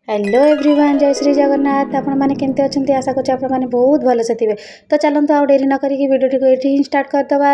Hello everyone जय श्री जगन्नाथ आपण मैंने केमती अच्छे आशा कर आपण मैंने बहुत भलसे थे। तो चलते आउ डेरी न करी वीडियो को ये स्टार्ट करदे।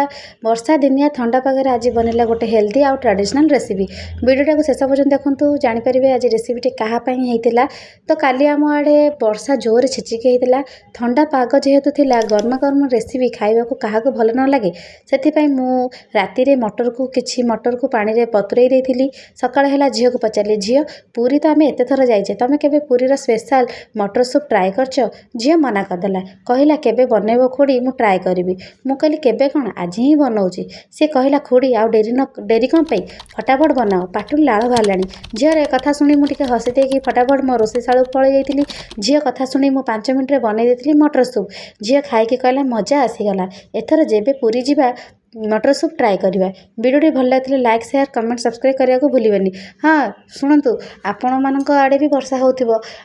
वर्षा दिनिया ठंडा पागे आज बनला गोटे हेल्दी आउ ट्रेडिशनल रेसिपी। वीडियो को शेष पर्यटन देखूँ जानीपर आज रेसिपी कहाँपाई होता। तो काली आम आड़े वर्षा जोर छिचिकी होता। ठंडा पाग जेहेतु थिला गर्मा गर्म रेसिपी खाइबा को क्या भल न लगे से मु राति मटर को किसी मटर को पानी में बतुरई देती। सकाळ है झील को पचारि झील पूरी तो आम एत थर जाइए तुम के पूरीर स्पेशल मटर सूप ट्राए करछ। झील मना करदेला कहला केबे बनैबो खुड़ी मु ट्राए करी। मु कहली केबे कौन आज ही बनाऊँगी। सी कहला खुड़ी आउ डेरी कौन पाई फटाफट बनाओ पाटू लाड़ बाहर। झीर एक कथा शुणी मुझे हसी देकी फटाफट मो रोषेशाला पलि जाइली। झील कथा शुणी मु 5 मिनट बनई देती मटर सूप। झील खाई कहला मजा आसीगला एथर जेबे पूरी जीवा मटर सूप ट्राए करवा। वीडियो भल लगे लाइक शेयर कमेंट सब्सक्राइब करने को भूलिए। हाँ शुणु आपण मान आड़े भी वर्षा हो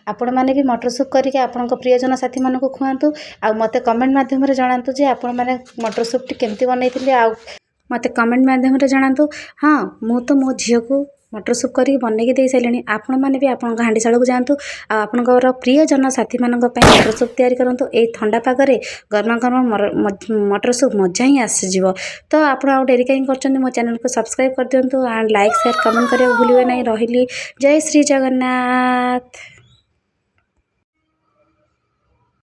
आपण मैंने भी मटर सूप करके आपण प्रियजन साथी मानक खुआतु। आ मते कमेंट माध्यम जनातु जे आपण मैंने मटर सूप केमती बनई आ मते कमेंट माध्यम जनातु। हाँ मु तो मो झील को मटर सूप करके बनैकी दे सारे। आपण मैंने भी आपण हांडीशाला को जातु आपणकर प्रियजन साथी मान मटर सूप तैयारी करूँ। ये ठंडा पागे गर्मा गर्म मटर सूप मजा ही आसीज। तो आप डेरी कहीं कर मो चैनल को सब्सक्राइब कर दिंतु एंड लाइक शेयर कमेंट करने भूलिए नहीं। रही जय श्री जगन्नाथ।